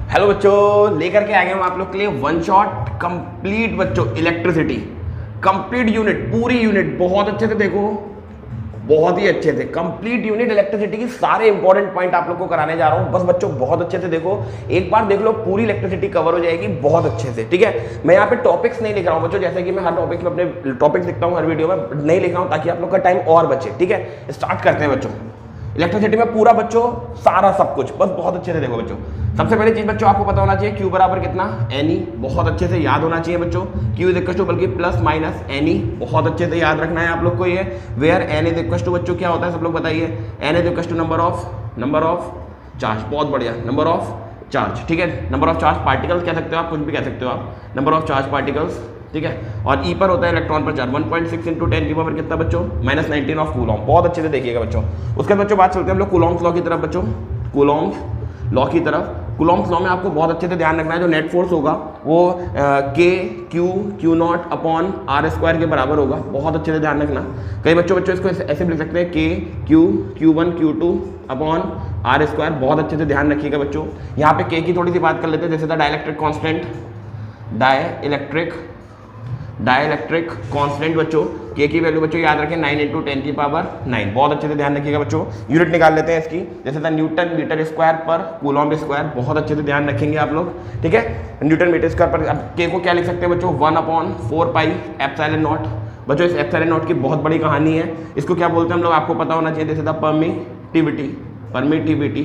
Hello बच्चों, लेकर के आ गए हम आप लोग के लिए वन शॉट कंप्लीट बच्चों इलेक्ट्रिसिटी कंप्लीट यूनिट, पूरी यूनिट बहुत अच्छे से देखो, बहुत ही अच्छे से कंप्लीट यूनिट इलेक्ट्रिसिटी की सारे इंपॉर्टेंट पॉइंट आप लोग को कराने जा रहा हूं। बस बच्चों बहुत अच्छे से देखो, एक बार देख लो पूरी इलेक्ट्रिसिटी कवर हो जाएगी बहुत अच्छे से। ठीक है, मैं यहाँ पे टॉपिक्स नहीं लिख रहा हूँ बच्चों, जैसे कि मैं हर टॉपिक में अपने टॉपिक्स लिखता हूँ हर वीडियो में, नहीं लिख रहा हूँ ताकि आप लोग का टाइम और बचे। ठीक है, स्टार्ट करते हैं बच्चों। इलेक्ट्रिसिटी में पूरा बच्चों सारा सब कुछ, बस बहुत अच्छे से देखो बच्चों। सबसे पहली चीज बच्चों आपको पता होना चाहिए Q बराबर कितना एनी, बहुत अच्छे से याद होना चाहिए बच्चों। Q इज इक्वल टू बल्कि प्लस माइनस एनी, बहुत अच्छे से याद रखना है आप लोग को ये। Where n is equal to बच्चों क्या होता है सब लोग बताइए, n is equal to number of charge, बहुत बढ़िया, नंबर ऑफ चार्ज। ठीक है, नंबर ऑफ चार्ज पार्टिकल्स कह सकते हो आप, कुछ भी कह सकते हो आप, नंबर ऑफ चार्ज पार्टिकल्स। ठीक है, और ई पर होता है इलेक्ट्रॉन पर चार्ज 1.6 इंटू 10 की पावर कितना बच्चों -19 ऑफ कूलॉम, बहुत अच्छे से देखिएगा बच्चों। उसके बाद बच्चों बात चलते हैं हम लोग कूलॉम्स लॉ की तरफ बच्चों, कूलॉम्स लॉ की तरफ। कूलॉम्स लॉ में आपको बहुत अच्छे से ध्यान रखना है, जो नेट फोर्स होगा वो k q not upon r square के बराबर होगा, बहुत अच्छे से ध्यान रखना। कई बच्चों इसको ऐसे भी लिख सकते हैं के Q1 Q2 upon r square, बहुत अच्छे से ध्यान रखिएगा बच्चों। यहाँ पे के की थोड़ी सी बात कर लेते हैं, जैसे था डाइलेक्ट्रिक कांस्टेंट, डाइलेक्ट्रिक कांस्टेंट बच्चों, के की वैल्यू बच्चों याद रखें 9 इंटू 10 की पावर 9, बहुत अच्छे से ध्यान रखिएगा बच्चों। यूनिट निकाल लेते हैं इसकी, जैसे था न्यूटन मीटर स्क्वायर पर कूलॉम स्क्वायर, बहुत अच्छे से ध्यान रखेंगे आप लोग। ठीक है, न्यूटन मीटर स्क्वायर पर। अब के को क्या लिख सकते हैं बच्चों, 1/4 पाई एप्सिलॉन नॉट। बच्चों इस एप्सिलॉन नॉट की बहुत बड़ी कहानी है, इसको क्या बोलते हैं हम लोग आपको पता होना चाहिए, जैसे था परमिटिविटी,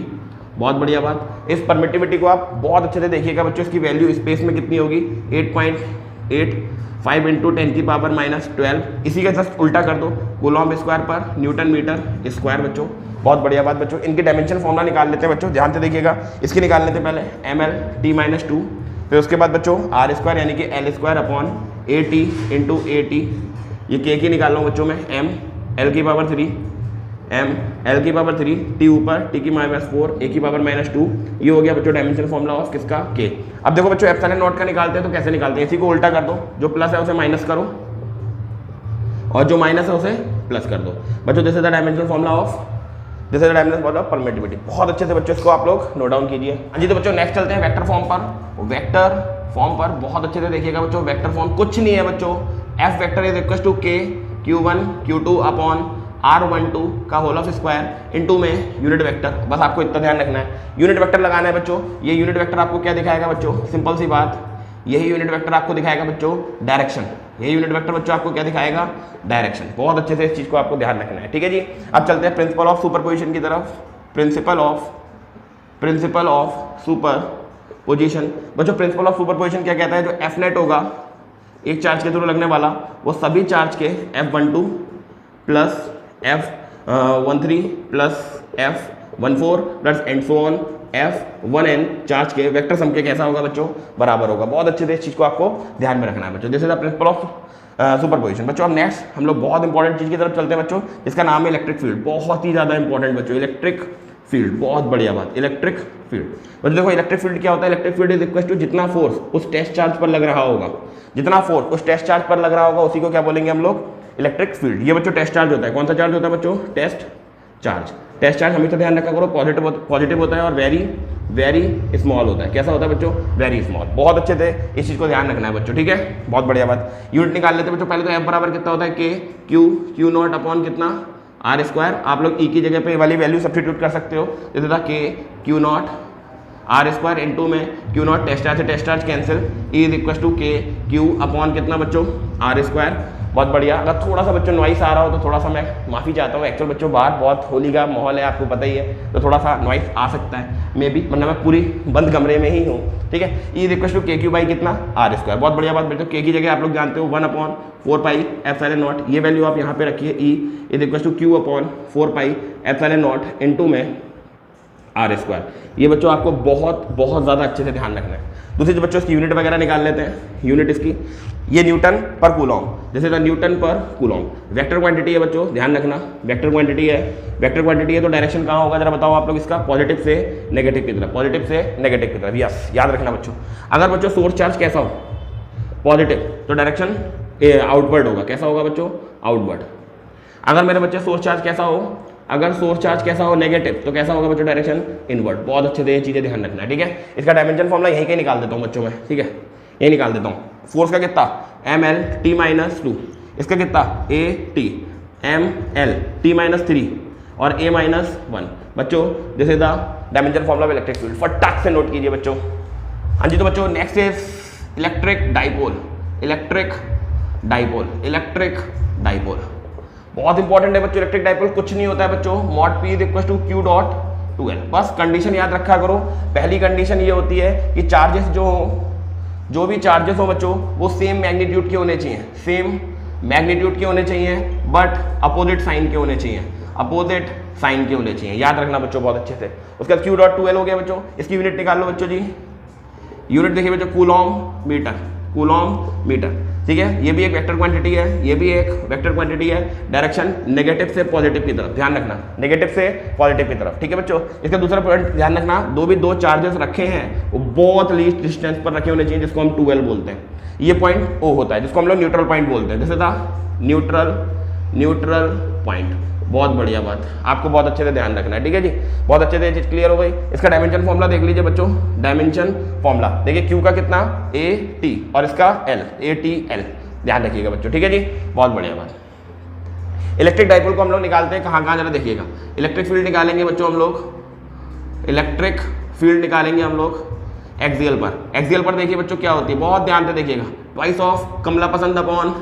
बहुत बढ़िया बात। इस परमिटिविटी को आप बहुत अच्छे से देखिएगा बच्चों, इसकी वैल्यू स्पेस में कितनी होगी 8.85 इंटू 10 की पावर -12, इसी का जस्ट उल्टा कर दो, कूलॉम स्क्वायर पर न्यूटन मीटर स्क्वायर बच्चों, बहुत बढ़िया बात बच्चों। इनके डायमेंशन फॉर्मूला निकाल लेते हैं बच्चों, ध्यान से देखिएगा। इसकी निकाल लेते हैं पहले ml/t-2, फिर उसके बाद बच्चों आर स्क्वायर यानी कि L square upon AT into AT, ये के की निकाल रहा हूँ बच्चों में, m l की पावर 3 t ऊपर t की -4 a की पावर -2, ये हो गया बच्चों डायमेंशन फॉर्मूला ऑफ किसका, के। अब देखो बच्चों एप्सिलॉन नॉट का निकालते हैं तो कैसे निकालते हैं, इसी को उल्टा कर दो, जो प्लस है उसे माइनस करो और जो माइनस है उसे प्लस कर दो बच्चों। This is the dimension formula of permittivity, बहुत अच्छे से बच्चों इसको आप लोग नोट डाउन कीजिए। हाँ जी, तो बच्चों नेक्स्ट चलते हैं वेक्टर फॉर्म पर। बहुत अच्छे से देखिएगा बच्चों, वेक्टर फॉर्म कुछ नहीं है बच्चों, F vector is equal to k Q1 Q2 upon R12 का होल ऑफ स्क्वायर इनटू में यूनिट वेक्टर, बस आपको इतना ध्यान रखना है, यूनिट वेक्टर लगाना है बच्चों। ये यूनिट वेक्टर आपको क्या दिखाएगा बच्चों, सिंपल सी बात, यही यूनिट वेक्टर आपको दिखाएगा बच्चों डायरेक्शन, यही यूनिट वेक्टर बच्चों आपको क्या दिखाएगा, डायरेक्शन। बहुत अच्छे से इस चीज को आपको ध्यान रखना है। ठीक है जी, अब चलते हैं प्रिंसिपल ऑफ सुपरपोजिशन की तरफ। प्रिंसिपल ऑफ सुपरपोजिशन बच्चों, प्रिंसिपल ऑफ सुपरपोजिशन क्या कहता है, जो एफ नेट होगा एक चार्ज के थ्रू लगने वाला, वो सभी चार्ज के F12 plus F13 plus F14 plus and so on F1n charge के वेक्टर सम के कैसा होगा बच्चों, बराबर होगा। बहुत अच्छे से इस चीज को आपको ध्यान में रखना है बच्चों, जैसे द प्रिंसिपल ऑफ सुपरपोजिशन। बच्चों अब नेक्स्ट हम लोग बहुत इंपॉर्टेंट चीज की तरफ चलते हैं बच्चों, इसका नाम है इलेक्ट्रिक फील्ड, बहुत ही ज्यादा इंपॉर्टेंट बच्चों, इलेक्ट्रिक फील्ड, बहुत बढ़िया बात, इलेक्ट्रिक फील्ड। बच्चों देखो इलेक्ट्रिक फील्ड क्या होता है, electric field is equal to जितना फोर्स उस टेस्ट चार्ज पर लग रहा होगा, जितना फोर्स उस टेस्ट चार्ज पर लग रहा होगा उसी को क्या बोलेंगे हम लोग, इलेक्ट्रिक फील्ड। ये बच्चों टेस्ट चार्ज होता है, कौन सा चार्ज होता है बच्चों, टेस्ट चार्ज। टेस्ट चार्ज हमेशा ध्यान रखा करो पॉजिटिव होता है और वेरी स्मॉल होता है, कैसा होता है बच्चों, वेरी स्मॉल। बहुत अच्छे से इस चीज को ध्यान रखना है बच्चों। ठीक है, बहुत बढ़िया बात। यूनिट निकाल लेते हैं बच्चों, पहले तो एफ बराबर कितना होता है, के क्यू नॉट अपॉन कितना, आर स्क्वायर। आप लोग ई की जगह पे वाली वैल्यू सब्स्टिट्यूट कर सकते हो, जैसे था k q not r square into में क्यू नॉट टेस्ट चार्ज से test charge cancel, E is equal to k q upon कितना बच्चों, आर स्क्वायर। बहुत बढ़िया। अगर थोड़ा सा बच्चों नॉइस आ रहा हो तो थोड़ा सा मैं माफ़ी चाहता हूँ, एक्चुअल बच्चों बाहर बहुत होली का माहौल है, आपको पता ही है, तो थोड़ा सा नॉइस आ सकता है मे बी, वरना मैं पूरी बंद कमरे में ही हूँ। ठीक है, E equal to k Q by कितना, आर स्क्वायर। बहुत बढ़िया बात बच्चों, के की जगह आप लोग जानते हो 1/4 पाई एप्सिलॉन नॉट, ये वैल्यू आप यहाँ पे रखिए, E is equal to q upon 4 pi epsilon not into में आर स्क्वायर। ये बच्चों आपको बहुत ज़्यादा अच्छे से ध्यान रखना है। दूसरी जो बच्चों इसकी यूनिट वगैरह निकाल लेते हैं, यूनिट इसकी, ये न्यूटन पर कूलॉम, जैसे था न्यूटन पर कूलॉम। वेक्टर क्वांटिटी है बच्चों, ध्यान रखना, वेक्टर क्वांटिटी है तो डायरेक्शन कहाँ होगा जरा बताओ आप लोग इसका, पॉजिटिव से नेगेटिव की तरफ, यस याद रखना बच्चों। अगर बच्चों सोर्स चार्ज कैसा हो, पॉजिटिव, तो डायरेक्शन आउटवर्ड होगा, कैसा होगा बच्चों, आउटवर्ड। अगर मेरे बच्चे सोर्स चार्ज कैसा हो, अगर सोर्स चार्ज कैसा हो नेगेटिव तो कैसा होगा बच्चों, डायरेक्शन इनवर्ट। बहुत अच्छे से ये चीज़ें ध्यान रखना है, ठीक है। इसका डायमेंशन फॉर्मूला यहीं के निकाल देता हूँ बच्चों में, ठीक है, यही निकाल देता हूँ। फोर्स का कितना, ML(T-2), इसका कितना, AT(ML)(T-3) और A-1। बच्चों this is the dimension formula of electric field, फटाक से नोट कीजिए बच्चों। हाँ जी, तो बच्चों next is electric dipole. Electric dipole, electric dipole बहुत इंपॉर्टेंट है बच्चों। इलेक्ट्रिक डाइपोल कुछ नहीं होता है बच्चों, mod P is equal to Q.2L। बस कंडीशन याद रखा करो। पहली कंडीशन ये होती है कि चार्जेस जो भी चार्जेस हो बच्चों वो सेम मैग्नीट्यूड के होने चाहिए, सेम मैग्नीट्यूड के होने चाहिए, बट अपोजिट साइन के होने चाहिए, अपोजिट साइन के होने चाहिए। याद रखना बच्चों बहुत अच्छे से। उसके बाद Q.2L हो गया बच्चों। इसकी यूनिट निकाल लो बच्चों जी। यूनिट देखिए बच्चों, कूलॉम मीटर, कूलॉम मीटर, ठीक है। ये भी एक वेक्टर क्वांटिटी है, ये भी एक वेक्टर क्वांटिटी है। डायरेक्शन नेगेटिव से पॉजिटिव की तरफ, ध्यान रखना, नेगेटिव से पॉजिटिव की तरफ, ठीक है बच्चों। इसका दूसरा पॉइंट ध्यान रखना, दो चार्जेस रखे हैं वो बहुत लीस्ट डिस्टेंस पर रखे होने चाहिए, जिसको हम 2L बोलते हैं। ये पॉइंट O होता है, जिसको हम लोग न्यूट्रल पॉइंट बोलते हैं। जैसे था न्यूट्रल पॉइंट। बहुत बढ़िया बात, आपको बहुत अच्छे से ध्यान रखना है, ठीक है जी। बहुत अच्छे से ये चीज क्लियर हो गई। इसका डायमेंशन फॉर्मूला देख लीजिए बच्चों। डायमेंशन फॉर्मूला देखिए, Q का कितना, AT और इसका L, ATL, ध्यान रखिएगा बच्चों, ठीक है जी। बहुत बढ़िया बात। इलेक्ट्रिक डाइपोल को हम लोग निकालते हैं कहाँ जरा देखिएगा। इलेक्ट्रिक फील्ड निकालेंगे बच्चों हम लोग, इलेक्ट्रिक फील्ड निकालेंगे हम लोग एक्सियल पर। एक्सियल पर देखिए बच्चों क्या होती है, बहुत ध्यान से देखिएगा। ट्वाइस ऑफ कमला पसंद upon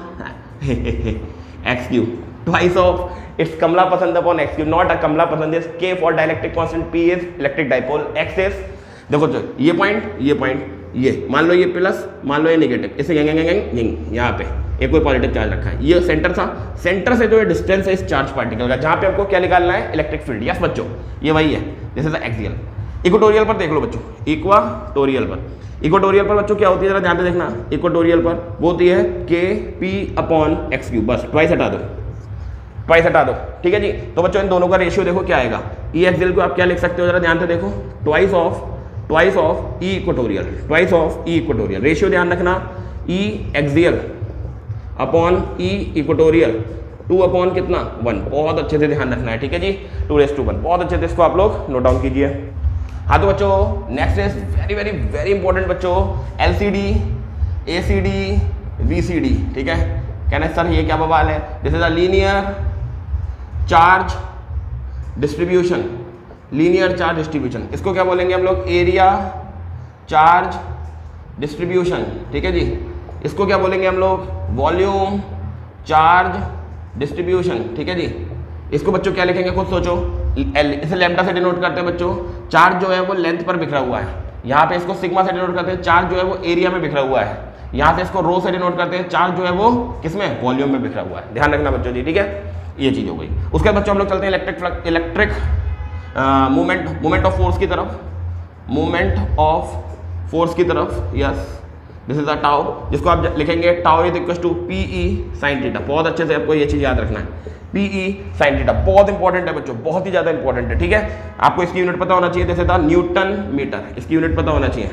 X Q, twice of it's कमला पसंद upon X Q, not a कमला पसंद is K for dielectric constant, P is electric dipole, X is, देखो जो ये पॉइंट, ये मान लो ये प्लस, मान लो ये नेगेटिव, इसे यहाँ पे एक कोई पॉजिटिव चार्ज रखा है। ये सेंटर था, सेंटर से जो है डिस्टेंस है इस चार्ज पार्टिकल का, जहाँ पे हमको क्या निकालना है, इलेक्ट्रिक फील्ड। यस बच्चों, ये वही है, this is the axial. Equatorial पर देख लो बच्चों, इक्वाटोरियल पर बच्चों क्या होती है, जरा ध्यान से देखना। इक्वेटोरियल पर वो होती है KP/x3, बस ट्वाइस हटा दो, ठीक है जी। तो बच्चों इन दोनों का रेशियो देखो क्या आएगा। ई एक्सियल को आप क्या लिख सकते हो, जरा ध्यान से देखो, twice of E equatorial, ratio ध्यान रखना, ई एक्सियल अपॉन ई इक्वेटोरियल 2/, कितना, 1। बहुत अच्छे से ध्यान रखना है, ठीक है जी, 2:1। बहुत अच्छे से इसको आप लोग नोट डाउन कीजिए। हाँ तो बच्चों next is very very very important बच्चों, LCD, ACD, VCD, ठीक है। कहना सर ये क्या बवाल है, this is a linear charge distribution, linear charge distribution. इसको क्या बोलेंगे हम लोग, एरिया चार्ज डिस्ट्रीब्यूशन, ठीक है जी। इसको क्या बोलेंगे हम लोग, वॉल्यूम चार्ज डिस्ट्रीब्यूशन, ठीक है जी। इसको बच्चों क्या लिखेंगे, खुद सोचो। इसे लैम्डा से डिनोट करते हैं बच्चों, चार्ज जो है वो लेंथ पर बिखरा हुआ है। यहाँ पे इसको सिग्मा से डिनोट करते हैं, चार्ज जो है वो एरिया में बिखरा हुआ है। यहाँ से इसको रो से डिनोट करते हैं, चार्ज जो है वो किसमें, वॉल्यूम में बिखरा हुआ है। ध्यान रखना बच्चों जी, ठीक है। ये चीज हो गई। उसके बाद बच्चों हम लोग चलते हैं इलेक्ट्रिक मूवमेंट ऑफ फोर्स की तरफ, मूवमेंट ऑफ फोर्स की तरफ। Yes, this is the tau, जिसको आप लिखेंगे tau is equal to PE sin theta. बहुत अच्छे से आपको ये चीज याद रखना है, PE sin थीटा बहुत इंपॉर्टेंट है बच्चों, बहुत ही ज्यादा इंपॉर्टेंट है, ठीक है। आपको इसकी यूनिट पता होना चाहिए, जैसे था न्यूटन मीटर, इसकी यूनिट पता होना चाहिए,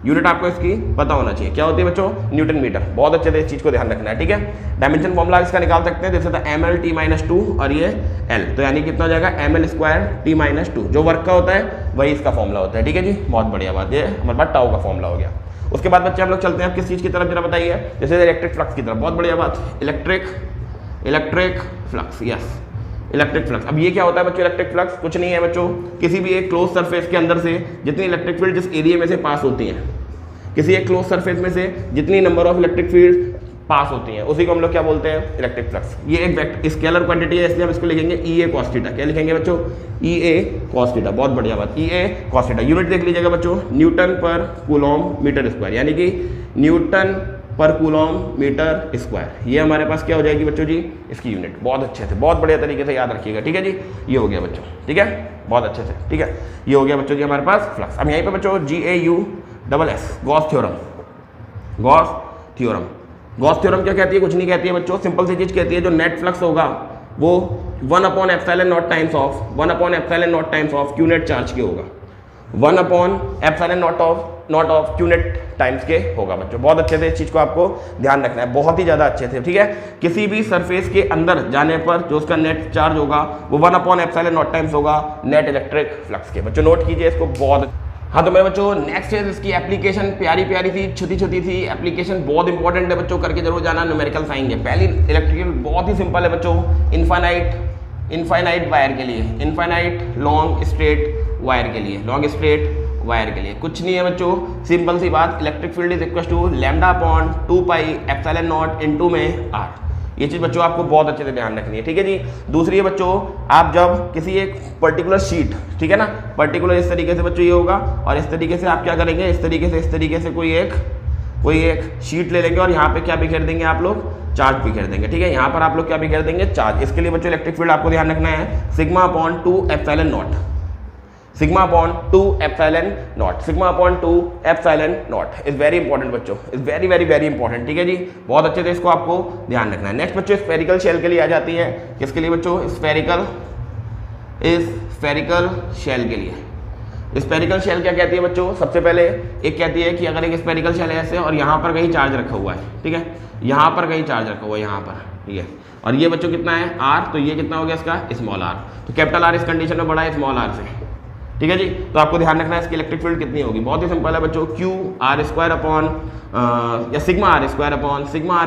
यूनिट आपको इसकी पता होना चाहिए। क्या होती है बच्चों, न्यूटन मीटर। बहुत अच्छे से इस चीज को ध्यान रखना है, ठीक है। डायमेंशन फॉर्मूला इसका निकाल सकते हैं, जैसे था ML(T-2) और ये L, तो यानी कितना हो जाएगा, ML²T-2। जो वर्क का होता है वही इसका फॉर्मूला होता है, ठीक है जी। बहुत बढ़िया बात, ये हमारे पास टाउ का फॉर्मूला हो गया। उसके बाद बच्चे हम लोग चलते हैं किस चीज़ की तरफ, जरा बताइए, जैसे इलेक्ट्रिक फ्लक्स की तरफ। बहुत बढ़िया बात, electric flux. Yes, electric flux. अब ये क्या होता है बच्चों, इलेक्ट्रिक फ्लक्स कुछ नहीं है बच्चों, किसी भी एक क्लोज सरफेस के अंदर से जितनी इलेक्ट्रिक फील्ड जिस एरिया में से पास होती हैं, किसी एक क्लोज सरफेस में से जितनी नंबर ऑफ इलेक्ट्रिक फील्ड पास होती हैं, उसी को हम लोग क्या बोलते हैं, इलेक्ट्रिक फ्लक्स। ये एक स्केलर क्वांटिटी है, इसलिए हम इसको लिखेंगे EA cos थीटा। क्या लिखेंगे बच्चों, EA cos थीटा। बहुत बढ़िया बात, EA cos थीटा। यूनिट देख लीजिएगा बच्चों, न्यूटन पर कूलॉम मीटर स्क्वायर, यानी कि न्यूटन पर कूलॉम मीटर स्क्वायर। ये हमारे पास क्या हो जाएगी बच्चों जी, इसकी यूनिट। बहुत अच्छे से, बहुत बढ़िया तरीके से याद रखिएगा, ठीक है जी। ये हो गया बच्चों, ठीक है, बहुत अच्छे से, ठीक है। ये हो गया बच्चों जी हमारे पास फ्लक्स। अब यहीं पर बच्चों GAUSS, गॉस थ्योरम क्या कहती है, कुछ नहीं कहती है बच्चों, सिंपल सी चीज कहती है, जो नेट फ्लक्स होगा वो 1/ε0 times of Q net charge के होगा। 1/ε0 क्यू नेट टाइम्स के होगा बच्चों। बहुत अच्छे से इस चीज़ को आपको ध्यान रखना है, बहुत ही ज़्यादा अच्छे से, ठीक है। किसी भी सरफेस के अंदर जाने पर जो उसका नेट चार्ज होगा वो 1/ε0 टाइम्स होगा नेट इलेक्ट्रिक फ्लक्स के। बच्चों नोट कीजिए इसको बहुत। हाँ तो मेरे बच्चों नेक्स्ट है इसकी एप्लीकेशन, प्यारी प्यारी सी छोटी छोटी सी एप्लीकेशन, बहुत इंपॉर्टेंट है बच्चों, करके जरूर जाना। न्यूमेरिकल साइन है पहली इलेक्ट्रिकल, बहुत ही सिंपल है बच्चों। इनफाइनाइट वायर के लिए, इनफाइनाइट लॉन्ग स्ट्रेट वायर के लिए, लॉन्ग स्ट्रेट वायर के लिए कुछ नहीं है बच्चों, सिंपल सी बात, electric field is equal to λ/2πε0 into में r। ये चीज़ बच्चों आपको बहुत अच्छे से ध्यान रखनी है, ठीक है जी। दूसरी है बच्चों, आप जब किसी एक पर्टिकुलर शीट, ठीक है ना, पर्टिकुलर इस तरीके से बच्चों ये होगा, और इस तरीके से आप क्या करेंगे, इस तरीके से कोई एक शीट ले लेंगे और यहाँ पे क्या बिखेर देंगे आप लोग, चार्ज बिखेर देंगे, ठीक है। यहाँ पर आप लोग क्या बिखेर देंगे, चार्ज। इसके लिए बच्चों इलेक्ट्रिक फील्ड आपको ध्यान रखना है σ/2ε0, σ/2ε0 इज वेरी इंपॉर्टेंट बच्चों, is very very very important, ठीक है जी। बहुत अच्छे से इसको आपको ध्यान रखना है। नेक्स्ट बच्चों स्फेरिकल शेल के लिए आ जाती है, किसके लिए बच्चों, स्फेरिकल शेल के लिए। स्फेरिकल शेल क्या कहती है बच्चों, सबसे पहले एक कहती है कि अगर एक स्फेरिकल शेल है ऐसे और यहाँ पर कहीं चार्ज रखा हुआ है, ठीक है, यहाँ पर कहीं चार्ज रखा हुआ है, यहाँ पर, ठीक है, और ये बच्चों कितना है r, तो ये कितना हो गया इसका स्मॉल r, तो कैपिटल R इस कंडीशन में बड़ा है स्मॉल r से, ठीक है जी। तो आपको ध्यान रखना है इसकी इलेक्ट्रिक फील्ड कितनी होगी, बहुत ही सिंपल है बच्चों, Q r² अपॉन या sigma r² upon ε0 r², sigma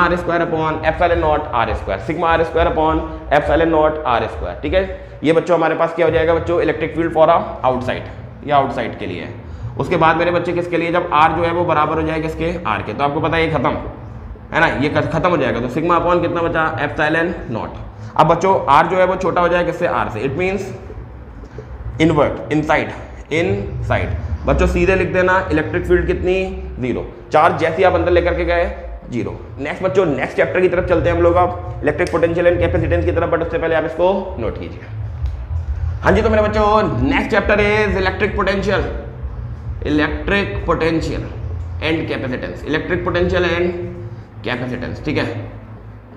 r² upon ε0 r², sigma r² upon ε0 r², ठीक है। ये बच्चों हमारे पास क्या हो जाएगा बच्चों, इलेक्ट्रिक फील्ड फॉर आउटसाइड, ये आउटसाइड के लिए है। उसके बाद मेरे बच्चे किसके लिए, जब r जो है वो बराबर हो जाएगा इसके r के, तो आपको पता है ये खत्म है ना, ये खत्म हो जाएगा, तो सिग्मा अपॉन कितना बचा, ε0। अब बच्चों r जो है वो छोटा हो जाएगा किससे, r से, इट मीन्स इनवर्ट, इनसाइड बच्चों सीधे लिख देना, इलेक्ट्रिक फील्ड कितनी, 0, चार्ज जैसे आप अंदर लेकर के गए 0। नेक्स्ट बच्चों नेक्स्ट चैप्टर की तरफ चलते हैं हम लोग, अब इलेक्ट्रिक पोटेंशियल एंड कैपेसिटेंस की तरफ, बट उससे पहले आप इसको नोट कीजिए। हाँ जी तो मेरे बच्चों next chapter is electric potential and capacitance, electric potential and capacitance, ठीक है,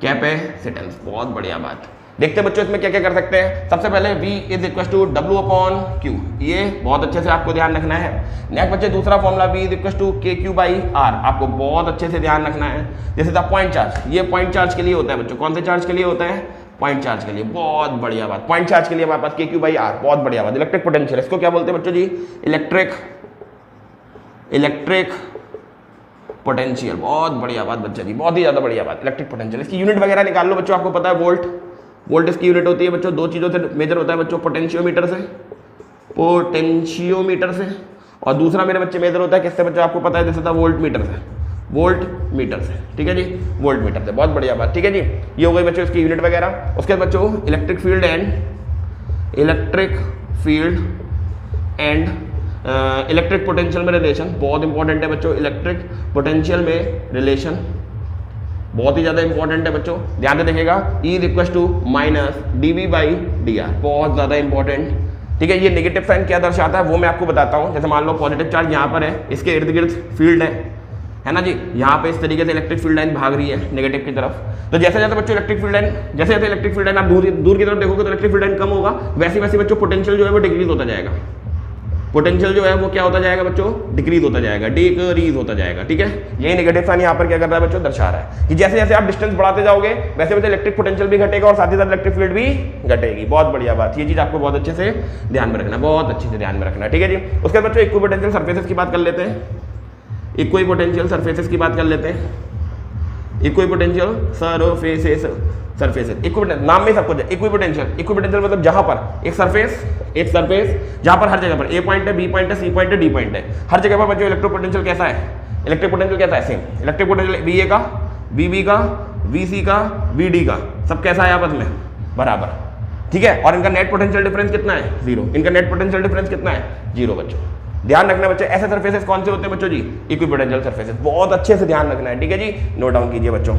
कैपेसिटेंस, बहुत बढ़िया बात। देखते हैं बच्चों इसमें क्या क्या कर सकते हैं। सबसे पहले V is equal to W/Q, ये बहुत अच्छे से आपको ध्यान रखना है। नेक्स्ट बच्चे दूसरा formula V is equal to KQ/R, आपको बहुत अच्छे से ध्यान रखना है। जैसे था पॉइंट चार्ज, ये पॉइंट चार्ज के लिए होता है बच्चों, कौन से चार्ज के लिए होता है, पॉइंट चार्ज के लिए, बहुत बढ़िया बात। पॉइंट चार्ज के लिए हमारे पास KQ/R, बहुत बढ़िया बात। इलेक्ट्रिक पोटेंशियल, इसको क्या बोलते हैं बच्चों जी, इलेक्ट्रिक पोटेंशियल, बहुत बढ़िया बात बच्चा जी, बहुत ही ज्यादा बढ़िया बात। इलेक्ट्रिक पोटेंशियल, इसकी यूनिट वगैरह निकाल लो बच्चों, आपको पता है वोल्ट इसकी यूनिट होती है बच्चों, दो चीजों से मेजर होता है बच्चों, पोटेंशियोमीटर से, और दूसरा मेरे बच्चे मेजर होता है किससे बच्चों, आपको पता है, जैसे था वोल्ट मीटर से, ठीक है जी, वोल्ट मीटर से, बहुत बढ़िया बात, ठीक है जी। ये हो गई बच्चों इसकी यूनिट वगैरह। उसके बाद बच्चों electric field and electric potential में रिलेशन, बहुत इंपॉर्टेंट है बच्चों। इलेक्ट्रिक पोटेंशियल में रिलेशन बहुत ही ज्यादा इंपॉर्टेंट है बच्चों, ध्यान से देखिएगा। E is equal to -dV/dr, बहुत ज्यादा इंपॉर्टेंट, ठीक है। ये नेगेटिव साइन क्या दर्शाता है वो मैं आपको बताता हूँ। जैसे मान लो पॉजिटिव चार्ज यहाँ पर है, इसके इर्द गिर्द फील्ड है ना जी, यहाँ पे इस तरीके से इलेक्ट्रिक फील्ड लाइन भाग रही है नेगेटिव की तरफ। तो जैसे जैसे बच्चों इलेक्ट्रिक फील्ड लाइन आप दूर की तरफ देखोगे तो इलेक्ट्रिक फील्ड लाइन कम होगा, वैसे वैसे बच्चों पोटेंशियल जो है वो डिक्रीज होता जाएगा, पोटेंशियल जो है वो क्या होता जाएगा बच्चों, डिक्रीज होता जाएगा, ठीक है। यही नेगेटिव साइन यहाँ पर क्या कर रहा है बच्चों, दर्शा रहा है कि जैसे जैसे आप डिस्टेंस बढ़ाते जाओगे वैसे वैसे इलेक्ट्रिक पोटेंशियल भी घटेगा और साथ ही साथ इलेक्ट्रिक फील्ड भी घटेगी, बहुत बढ़िया बात। ये चीज आपको बहुत अच्छे से ध्यान में रखना, बहुत अच्छे से ध्यान में रखना, ठीक है जी। उसके बाद बच्चों इक्विपोटेंशियल सर्फेसेस की बात कर लेते हैं, इक्विपोटेंशियल सर्फेसेस, नाम में सब कुछ है। इक्विपोटेंशियल मतलब जहां पर एक सरफेस जहां पर हर जगह पर ए पॉइंट है, बी पॉइंट है, सी पॉइंट है, डी पॉइंट है, हर जगह पर बच्चों इलेक्ट्रिक पोटेंशियल कैसा है, सेम इलेक्ट्रिक पोटेंशियल VA का, VB का, VC का, VD का, सब कैसा है आपस में बराबर, ठीक है। और इनका नेट पोटेंशियल डिफरेंस कितना है, 0, इनका नेट पोटेंशियल डिफरेंस कितना है, 0 बच्चों। ध्यान रखना बच्चों, ऐसे सरफेसेस कौन से होते हैं बच्चों जी, इक्विपोटेंशियल सरफेसेस, बहुत अच्छे से ध्यान रखना है, ठीक है जी, नोट डाउन कीजिए बच्चों।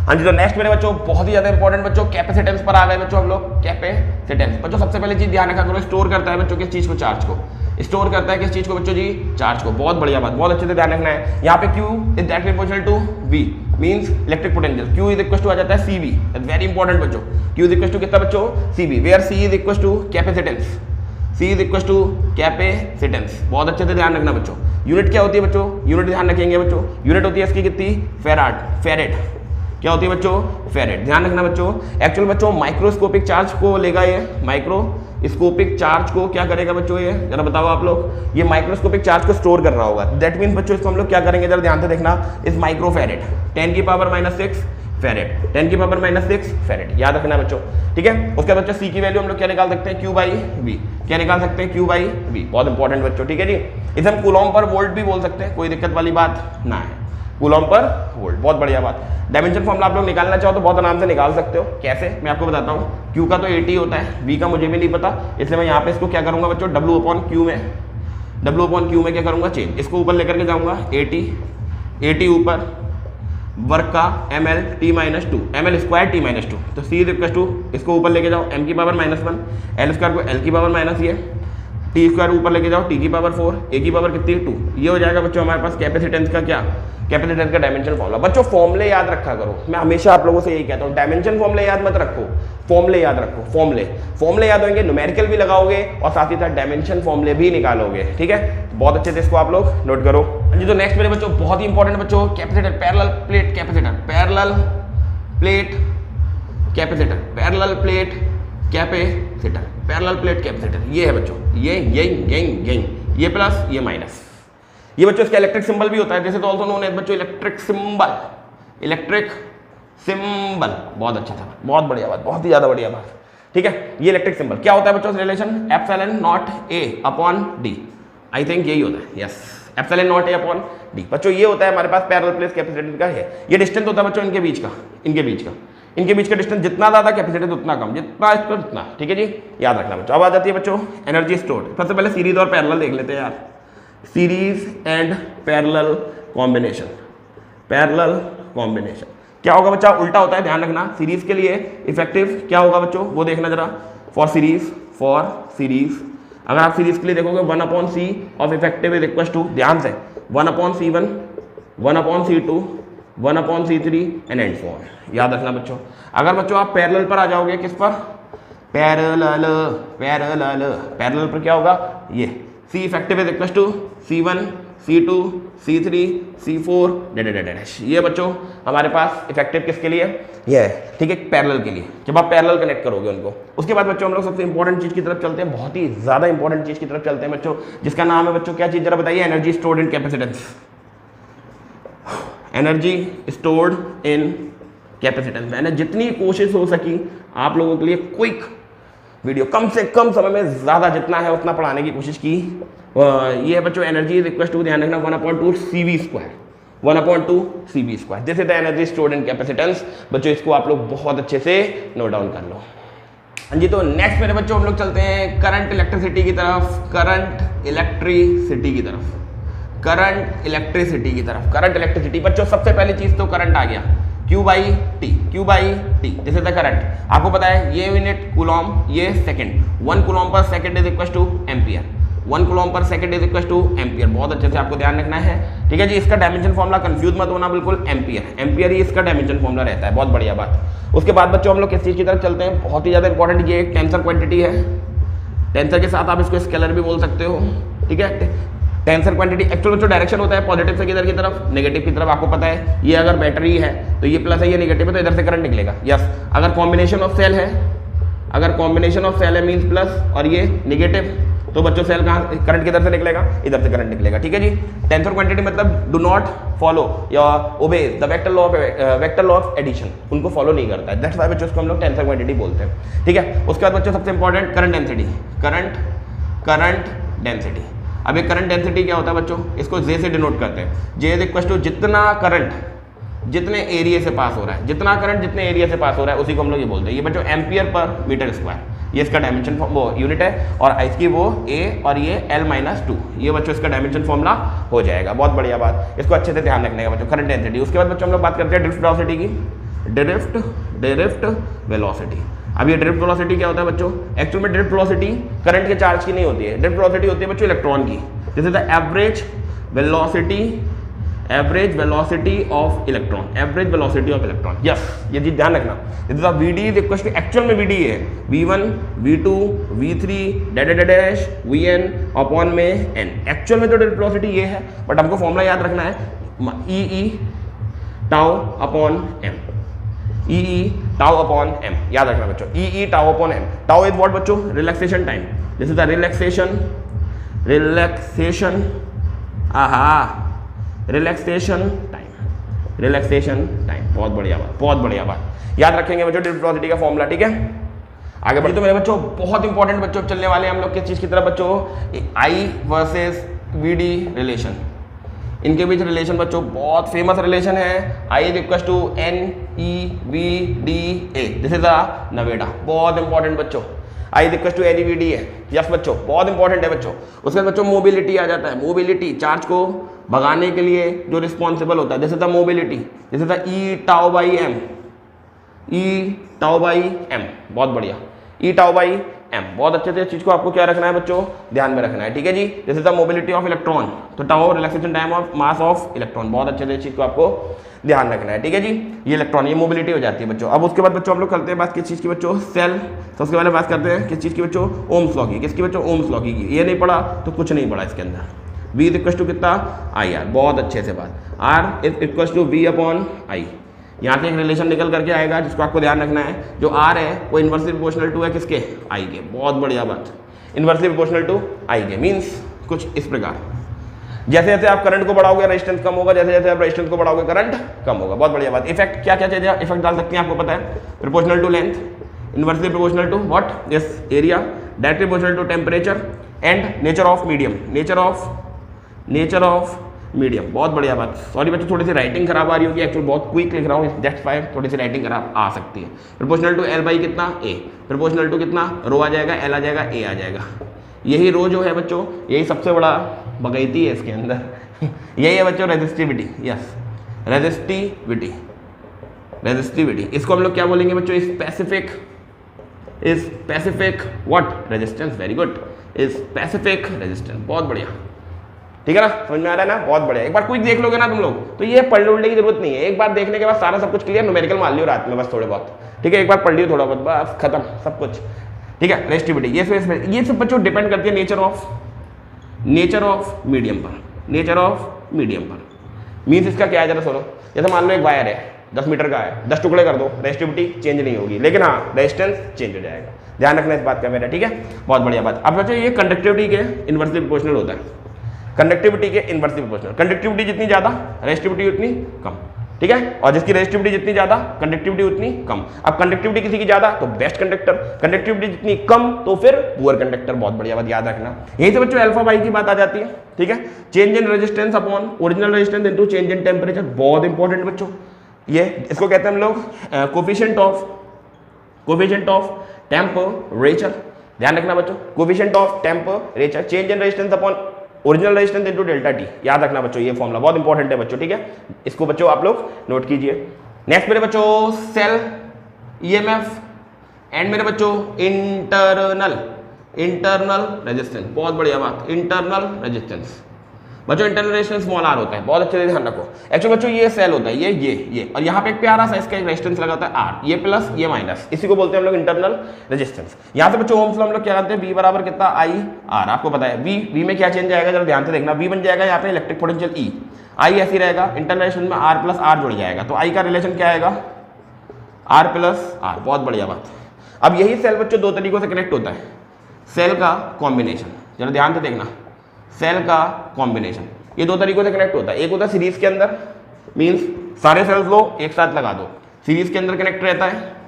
हाँ जी तो नेक्स्ट मेरे बच्चों बहुत ही ज्यादा इंपॉर्टेंट बच्चों कैपेसिटेंस पर आ गए बच्चों हम लोग। कैपेसिटेंस बच्चों सबसे पहले चीज ध्यान रखा करो, स्टोर करता है बच्चों किस चीज को, चार्ज को स्टोर करता है, किस चीज को बच्चों जी, चार्ज को, बहुत बढ़िया बात, बहुत अच्छे से ध्यान रखना है। यहाँ पे Q is directly proportional to V, means electric potential. Q is equal to आ जाता है CV, वेरी इंपॉर्टेंट बच्चों। Q इज इक्वल टू कितना बच्चों? CV, where C is equal to capacitance. C is equal to capacitance. बहुत अच्छे से ध्यान रखना बच्चों। यूनिट क्या होती है बच्चों? यूनिट ध्यान रखेंगे बच्चों। यूनिट होती है इसकी कितनी? फेराड। क्या होती है बच्चों? फेरेड। ध्यान रखना बच्चों। एक्चुअल बच्चों माइक्रोस्कोपिक चार्ज को लेगा ये, माइक्रोस्कोपिक चार्ज को क्या करेगा बच्चों? ये जरा बताओ आप लोग। ये माइक्रोस्कोपिक चार्ज को स्टोर कर रहा होगा। दैट मीन्स बच्चों इसको हम लोग क्या करेंगे, जरा ध्यान से देखना। इस माइक्रोफेरेड 10 की पावर -6 फेरेड, 10 की पावर -6 फेरेड, याद रखना बच्चों, ठीक है। उसके बाद बच्चों C की वैल्यू हम लोग क्या निकाल सकते हैं? Q/V। क्या निकाल सकते हैं? Q/V। बहुत इंपॉर्टेंट बच्चों, ठीक है जी। इसे हम कूलॉम पर वोल्ट भी बोल सकते हैं, कोई दिक्कत वाली बात ना है। कूलॉम पर वोल्ट, बहुत बढ़िया बात। डायमेंशन फॉर्मूला आप लोग निकालना चाहो तो बहुत आराम से निकाल सकते हो। कैसे? मैं आपको बताता हूँ। Q का तो 80 होता है, V का मुझे भी नहीं पता, इसलिए मैं यहाँ पे इसको क्या करूँगा बच्चों? W/Q में क्या करूँगा? चेंज। इसको ऊपर लेकर के जाऊँगा 80 ऊपर वर्क का ml t-2 ml square t-2। तो C इज इक्वल टू इसको ऊपर लेके जाओ m की पावर -1, l स्क्वायर को l की पावर माइनस ये, t स्क्वायर ऊपर लेके जाओ t की पावर 4, a की पावर कितनी? 2। ये हो जाएगा बच्चों हमारे पास कैपेसिटेंस का क्या? कैपेसिटेंस का डायमेंशन फॉर्मूला। बच्चों फॉर्मूले याद रखा करो, मैं हमेशा आप लोगों से यही कहता हूँ, डायमेंशन फॉर्मूले याद मत रखो, फॉर्मूले याद रखो। फॉर्मूले याद होंगे, न्यूमेरिकल भी लगाओगे और साथ ही साथ डायमेंशन फॉर्मूले भी निकालोगे, ठीक है। बहुत अच्छे से इसको आप लोग नोट करो जी। तो नेक्स्ट मेरे बच्चों बहुत ही इंपॉर्टेंट बच्चों, capacitor, parallel plate capacitor, parallel plate capacitor, ये है बच्चों, ये प्लस ये माइनस। ये बच्चों इसका इलेक्ट्रिक सिंबल भी होता है, जैसे तो ऑल्सो नोन एज बच्चों इलेक्ट्रिक सिंबल। बहुत अच्छा था, बहुत बढ़िया बात, बहुत ही ज्यादा बढ़िया बात, ठीक है। ये इलेक्ट्रिक सिंबल क्या होता है बच्चों? रिलेशन ε0A/d, आई थिंक यही होता है, यस, ε0A/d। बच्चों ये होता है हमारे पास पैरेलल प्लेट कैपेसिटर का है। ये डिस्टेंस होता है बच्चों इनके बीच का डिस्टेंस, जितना ज्यादा कैपेसिटेंस उतना कम, जितना इसको उतना, ठीक है जी, याद रखना बच्चों। अब आ जाती है बच्चों एनर्जी स्टोर्ड। सबसे पहले सीरीज और पैरेलल देख लेते हैं यार, सीरीज एंड पैरेलल कॉम्बिनेशन। क्या होगा बच्चा? उल्टा होता है, ध्यान रखना। सीरीज के लिए इफेक्टिव क्या होगा बच्चों? वो देखना जरा। फॉर सीरीज अगर आप सीरीज के लिए देखोगे 1/C of effective is equal to, ध्यान से, 1/C1, 1/C2, 1/C3 and and so on, याद रखना बच्चों। अगर बच्चों आप पैरेलल पर आ जाओगे, किस पर? पैरेलल पर क्या होगा? ये C effective is equal to C1, C2, C3, C4 ये बच्चों हमारे पास इफेक्टिव किसके लिए? ये है, ठीक है, पैरेलल के लिए, जब आप पैरेलल कनेक्ट करोगे उनको। उसके बाद बच्चों हम लोग सबसे इंपॉर्टेंट चीज की तरफ चलते हैं, बहुत ही ज्यादा इंपॉर्टेंट चीज की तरफ चलते हैं बच्चों, जिसका नाम है बच्चों, क्या चीज जरा बताइए? Energy stored in capacitance. Energy stored in capacitance. मैंने जितनी कोशिश हो सकी आप लोगों के लिए क्विक वीडियो, कम से कम समय में ज्यादा जितना है उतना पढ़ाने की कोशिश की। ये है बच्चों एनर्जी इज इक्वल टू, ध्यान रखना, 1/2 CV square, 1/2 CV square. This is the energy stored in capacitance. बच्चों इसको आप लोग बहुत अच्छे से नोट डाउन कर लो। हाँ जी, तो नेक्स्ट मेरे बच्चों हम लोग चलते हैं करंट इलेक्ट्रिसिटी करंट इलेक्ट्रिसिटी बच्चों सबसे पहली चीज तो करंट आ गया, Q/T, this is the current. आपको पता है ये यूनिट कूलॉम, ये second, 1 coulomb per second is equal to ampere, 1 coulomb per second is equal to ampere. बहुत अच्छे से आपको ध्यान रखना है, ठीक है जी। इसका डायमेंशन फॉर्मूला कंफ्यूज मत होना, बिल्कुल एम्पियर ही इसका डायमेंशन फॉर्मूला रहता है। बहुत बढ़िया बात। उसके बाद बच्चों हम लोग किस चीज की तरफ चलते हैं, बहुत ही ज्यादा इंपॉर्टेंट, ये एक टेंसर क्वांटिटी है। टेंसर के साथ आप इसको स्केलर भी बोल सकते हो, ठीक है। टेंसर क्वांटिटी एक्चुअल जो डायरेक्शन होता है पॉजिटिव से किधर की तरफ, नेगेटिव की तरफ। आपको पता है ये अगर बैटरी है तो ये प्लस है, ये नेगेटिव है, तो इधर से करंट निकलेगा, यस। अगर कॉम्बिनेशन ऑफ सेल है, मींस प्लस और ये नेगेटिव, तो बच्चों सेल कहाँ, करंट किधर से निकलेगा? इधर से करंट निकलेगा, ठीक है जी। टेंसर क्वांटिटी मतलब डू नॉट फॉलो या obey the vector law of addition, उनको फॉलो नहीं करता है, दैट्स व्हाई बच्चों उसको हम लोग टेंसर क्वांटिटी बोलते हैं, ठीक है। उसके बाद बच्चों सबसे इंपॉर्टेंट करंट डेंसिटी। अब एक करंट डेंसिटी क्या होता है बच्चों? इसको J से डिनोट करते हैं। J इज इक्वल टू जितना करंट जितने एरिया से पास हो रहा है, जितना करंट जितने एरिया से पास हो रहा है उसी को हम लोग ये बोलते हैं। ये बच्चों एम्पियर पर मीटर स्क्वायर, ये इसका डायमेंशन वो यूनिट है, और इसकी वो A और ये L-2, ये बच्चों इसका डायमेंशन फॉर्मूला हो जाएगा। बहुत बढ़िया बात, इसको अच्छे से ध्यान रखने का बच्चों, करंट डेंसिटी। उसके बाद बच्चों हम लोग बात करते हैं ड्रिफ्ट वेलोसिटी की, ड्रिफ्ट वेलोसिटी। अब ये ड्रिफ्ट वेलोसिटी क्या होता है बच्चों? एक्चुअल में ड्रिफ्ट वेलोसिटी करंट के चार्ज की नहीं होती है, ड्रिफ्ट वेलोसिटी होती है बच्चों इलेक्ट्रॉन की। This is the average velocity average velocity of electron, average velocity of electron, yes ये चीज ध्यान रखना। This v d is equal to, actual में वी डी है V1 V2 V3 dash Vn upon में n, एक्चुअल में तो velocity ये है, बट हमको फॉर्मूला याद रखना है e tau upon m, e tau upon m, याद रखना बच्चों, e tau upon m। Tau is what बच्चों, relaxation time, this is the relaxation relaxation time, बहुत बढ़िया बात, बहुत बढ़िया बात, याद रखेंगे बच्चों वेलोसिटी का फॉर्मूला, ठीक है। आगे बढ़िए तो मेरे बच्चों बहुत इंपॉर्टेंट बच्चों चलने वाले हैं हम लोग किस चीज की तरफ बच्चों, I versus V D relation, इनके बीच रिलेशन बच्चों बहुत फेमस रिलेशन है, I is equal to NEVDA, this is a नवेडा, बहुत इंपॉर्टेंट बच्चों, I is equal to NEVDA है, यस बच्चों बहुत इंपॉर्टेंट है बच्चों। उसके बाद बच्चों मोबिलिटी आ जाता है, मोबिलिटी चार्ज को भगाने के लिए जो रिस्पॉन्सिबल होता है, this is the mobility, this is the E tau by M, E tau by M, बहुत बढ़िया, E टाउ बाई M, बहुत अच्छे से इस चीज को आपको क्या रखना है बच्चों, ध्यान में रखना है, ठीक है जी। This is the mobility of electron, तो tau relaxation time of mass of electron, बहुत अच्छे से इस चीज को आपको ध्यान रखना है, ठीक है जी। ये इलेक्ट्रॉन, ये मोबिलिटी हो जाती है बच्चों। अब उसके बाद बच्चों हम लोग करते हैं बात किस चीज की बच्चों, सेल, तो उसके बाद बात करते हैं किस चीज की बच्चों, ओम्स लॉ की, किसकी बच्चों, ओम्स लॉ की। ये नहीं पढ़ा तो कुछ नहीं पढ़ा इसके अंदर। V इज इक्वल टू कितना, IR, बहुत अच्छे से बात, R is equal to V upon I, यहाँ से एक रिलेशन निकल करके आएगा जिसको आपको ध्यान रखना है, जो R है वो इन्वर्सली प्रोपोर्शनल टू है किसके, I के, बहुत बढ़िया बात, इन्वर्सली प्रोपोर्शनल टू I के, मीन्स कुछ इस प्रकार, जैसे जैसे आप करंट को बढ़ाओगे रेजिस्टेंस कम होगा, जैसे जैसे आप रेजिस्टेंस को बढ़ाओगे करंट कम होगा, बहुत बढ़िया बात। इफेक्ट क्या क्या चीजें इफेक्ट डाल सकती हैं आपको पता है, proportional to length, inversely proportional to what, yes area, directly proportional to temperature and nature of medium, nature of medium, बहुत बढ़िया बात। सॉरी बच्चों थोड़ी सी राइटिंग खराब आ रही होगी, एक्चुअली बहुत क्विक लिख रहा हूँ, दैट्स वाई थोड़ी सी राइटिंग खराब आ सकती है। प्रोपोर्शनल टू L बाई कितना, A, प्रोपोर्शनल टू कितना, रो आ जाएगा, L आ जाएगा, A आ जाएगा। यही रो जो है बच्चों, यही सबसे बड़ा बगैती है इसके अंदर यही है बच्चों रेजिस्टिविटी, यस रेजिस्टिविटी, इसको हम लोग क्या बोलेंगे बच्चों, specific what resistance, very good, specific resistance, बहुत बढ़िया, ठीक है ना, समझ में आ रहा है ना, बहुत बढ़िया। एक बार क्विक देख लोगे ना तुम लोग तो ये पढ़ने उड़ने की जरूरत नहीं है, एक बार देखने के बाद सारा सब कुछ क्लियर, न्यूमेरिकल मान लियो रात में बस थोड़े बहुत, ठीक है, एक बार पढ़ लियो थोड़ा बहुत, बस खत्म सब कुछ, ठीक है। रेजिस्टिविटी ये सब बच्चों डिपेंड करती है नेचर ऑफ मीडियम पर, मीन्स इसका क्या है जरा सुनो, जैसे मान लो एक वायर है 10 मीटर का है, 10 टुकड़े कर दो, रेजिस्टिविटी चेंज नहीं होगी, लेकिन हाँ रेजिस्टेंस चेंज हो जाएगा, ध्यान रखना इस बात का मेरा, ठीक है, बहुत बढ़िया बात। अब बच्चों ये कंडक्टिविटी के इन्वर्सली प्रोपोर्शनल होता है, कंडक्टिविटी के इन्वर्सली प्रोपोर्शनल, कंडक्टिविटी जितनी ज्यादा रेजिस्टिविटी उतनी कम, ठीक है, और जिसकी रेजिस्टिविटी जितनी ज्यादा कंडक्टिविटी उतनी कम। अब कंडक्टिविटी किसी की ज्यादा तो बेस्ट कंडक्टर, कंडक्टिविटी जितनी कम तो फिर पुअर कंडक्टर, बहुत बढ़िया बात, याद रखना। यही से बच्चों अल्फा बाई की बात आ जाती है, ठीक है, change in resistance upon original resistance into change in temperature, बहुत इंपॉर्टेंट बच्चों, ये इसको कहते हैं हम लोग कोफिशिएंट ऑफ टेम्परेचर, ध्यान रखना बच्चों, coefficient of temperature, change in resistance upon original resistance into delta T, याद रखना बच्चों, ये फॉर्मूला बहुत इंपॉर्टेंट है बच्चों, ठीक है, इसको बच्चों आप लोग नोट कीजिए। नेक्स्ट मेरे बच्चों सेल ईएमएफ एंड मेरे बच्चों इंटरनल रेजिस्टेंस, बहुत बढ़िया बात, इंटरनल रेजिस्टेंस बच्चों, इंटरनल रेजिस्टेंस स्मॉल r होता है, बहुत अच्छे से ध्यान रखो। एक्चुअली बच्चों ये सेल होता है, ये और यहाँ पे एक प्यारा सा इसका एक रेजिस्टेंस लगा होता है r, ये प्लस ये माइनस, इसी को बोलते हैं हम लोग इंटरनल रेजिस्टेंस। यहाँ से बच्चों ओम्स लॉ हम लोग क्या करते हैं, V बराबर कितना I R, आपको पता है V में क्या चेंज आएगा, जरा ध्यान से देखना, V बन जाएगा यहाँ पे इलेक्ट्रिक पोटेंशियल E, I ऐसी रहेगा, इंटरनल रेजिस्टेंस में R प्लस R जुड़ जाएगा, तो I का रिलेशन क्या आएगा, R प्लस R, बहुत बढ़िया बात। अब यही सेल बच्चों दो तरीकों से कनेक्ट होता है, सेल का कॉम्बिनेशन, जरा ध्यान से देखना, सेल का कॉम्बिनेशन ये दो तरीकों से कनेक्ट होता है, एक होता है सीरीज के अंदर, मींस सारे सेल्स लो एक साथ लगा दो, सीरीज के अंदर कनेक्ट रहता है,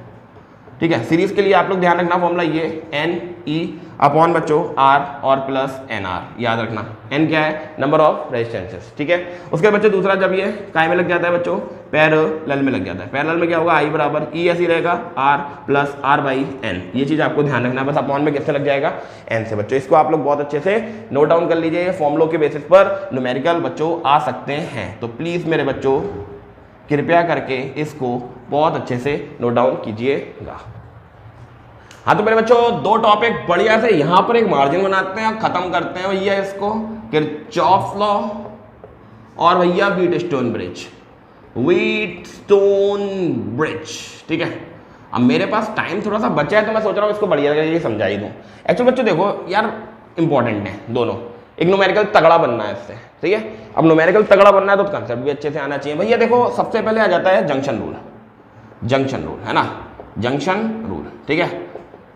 ठीक है। सीरीज के लिए आप लोग ध्यान रखना फॉर्मूला ये NE अपॉन बच्चों R और प्लस NR, याद रखना, N क्या है, नंबर ऑफ रेजिस्टेंसेस, ठीक है। उसके बाद बच्चों दूसरा जब ये काय में लग जाता है बच्चों, पैरेलल में लग जाता है, पैरेलल में क्या होगा, I बराबर E ऐसी रहेगा R plus R by N, ये चीज आपको ध्यान रखना, बस अपॉन में किससे लग जाएगा, N से बच्चों, इसको आप लोग बहुत अच्छे से नोट डाउन कर लीजिए, फॉर्मुलों के बेसिस पर न्यूमेरिकल बच्चों आ सकते हैं, तो प्लीज मेरे बच्चों कृपया करके इसको बहुत अच्छे से नोट डाउन कीजिएगा। हाँ तो मेरे बच्चों दो टॉपिक बढ़िया से यहाँ पर एक मार्जिन बनाते हैं और खत्म करते हैं भैया इसको, किरचॉफ लॉ और भैया व्हीटस्टोन ब्रिज, व्हीटस्टोन ब्रिज। ठीक है, अब मेरे पास टाइम थोड़ा सा बचा है तो मैं सोच रहा हूँ इसको बढ़िया ये समझा ही दूँ। एक्चुअली बच्चों देखो यार, इंपॉर्टेंट है दोनों, एक न्यूमेरिकल तगड़ा बनना है इससे, ठीक है। अब न्यूमेरिकल तगड़ा बनना है तो कंसेप्ट भी अच्छे से आना चाहिए। भैया देखो सबसे पहले आ जाता है जंक्शन रूल, जंक्शन रूल है ना, जंक्शन रूल। ठीक है,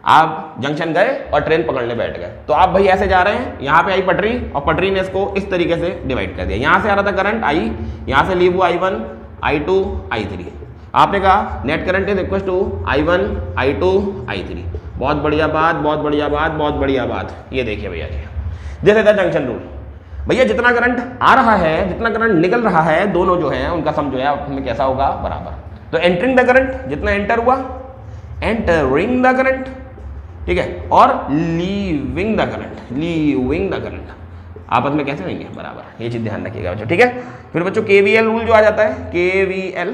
आप जंक्शन गए और ट्रेन पकड़ने बैठ गए, तो आप भाई ऐसे जा रहे हैं, यहाँ पे आई पटरी और पटरी ने इसको इस तरीके से डिवाइड कर दिया। यहाँ से आ रहा था करंट आई, यहाँ से लीव I1 I2 I3, आपने कहा net current is equal to I1 I2 I3। बहुत बढ़िया बात, बहुत बढ़िया बात, बहुत बढ़िया बात। ये देखिए भैया जी, जैसे था जंक्शन रूल, भैया जितना करंट आ रहा है जितना करंट निकल रहा है, दोनों जो है उनका सम जो है उसमें कैसा होगा, बराबर। तो एंटरिंग द करंट जितना एंटर हुआ, एंटरिंग द करंट, ठीक है, और leaving the current, leaving the current आपस में कैसे होंगे, बराबर। ये चीज ध्यान रखिएगा बच्चों, ठीक है। फिर बच्चों KVL रूल जो आ जाता है, KVL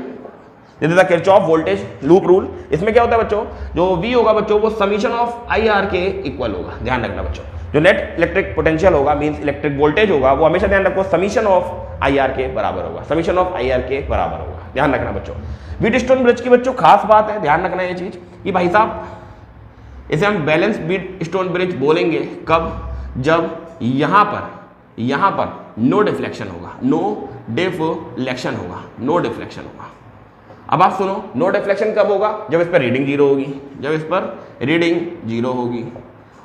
जैसे किरचॉफ वोल्टेज लूप रूल, इसमें क्या होता है बच्चों, जो V होगा बच्चों वो समीशन ऑफ IR के इक्वल होगा। ध्यान रखना बच्चों, जो नेट इलेक्ट्रिक पोटेंशियल होगा मींस इलेक्ट्रिक वोल्टेज होगा, वो हमेशा ध्यान रखो समीशन ऑफ IR के बराबर होगा, समीशन ऑफ IR के बराबर होगा। ध्यान रखना बच्चों। व्हीटस्टोन ब्रिज की बच्चों खास बात है, ध्यान रखना ये चीज कि भाई साहब इसे हम बैलेंस व्हीटस्टोन ब्रिज बोलेंगे कब, जब यहाँ पर नो डिफ्लेक्शन होगा, नो डिफ्लेक्शन होगा, नो डिफ्लेक्शन होगा। अब आप सुनो, नो डिफ्लेक्शन कब होगा, जब इस पर रीडिंग जीरो होगी, जब इस पर रीडिंग जीरो होगी।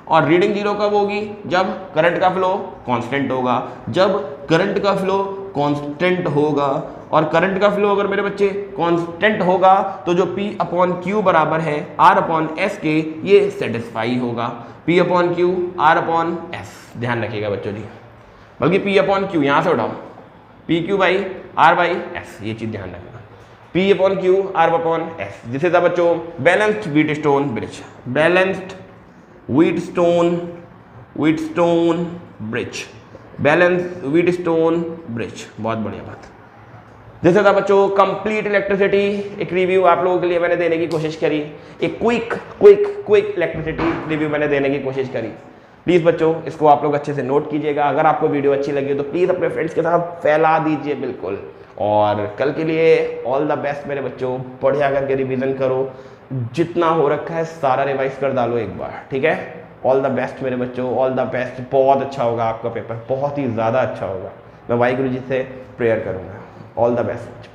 और रीडिंग जीरो कब होगी, जब करंट का फ्लो कांस्टेंट होगा, जब करंट का फ्लो कांस्टेंट होगा। और करंट का फ्लो अगर मेरे बच्चे कांस्टेंट होगा तो जो P/Q बराबर है R/S के, ये सेटिस्फाई होगा, P/Q R/S। ध्यान रखिएगा बच्चों जी, बल्कि P/Q यहाँ से उठाओ, PQ/R/S, ये चीज ध्यान रखना, P/Q R/S। जिसे था बच्चों balanced Wheatstone bridge, balanced Wheatstone bridge, balanced Wheatstone bridge. बहुत बढ़िया बात। जैसे था बच्चों कंप्लीट इलेक्ट्रिसिटी, एक रिव्यू आप लोगों के लिए मैंने देने की कोशिश करी, एक क्विक इलेक्ट्रिसिटी रिव्यू मैंने देने की कोशिश करी। प्लीज़ बच्चों इसको आप लोग अच्छे से नोट कीजिएगा। अगर आपको वीडियो अच्छी लगी तो प्लीज़ अपने फ्रेंड्स के साथ फैला दीजिए बिल्कुल। और कल के लिए ऑल द बेस्ट मेरे बच्चों, बढ़िया करके रिवीजन करो, जितना हो रखा है सारा रिवाइज कर डालो एक बार, ठीक है। ऑल द बेस्ट मेरे बच्चों, ऑल द बेस्ट। बहुत अच्छा होगा आपका पेपर, बहुत ही ज़्यादा अच्छा होगा। मैं वाहिगुरु जी से प्रेयर करूँगा। All the best.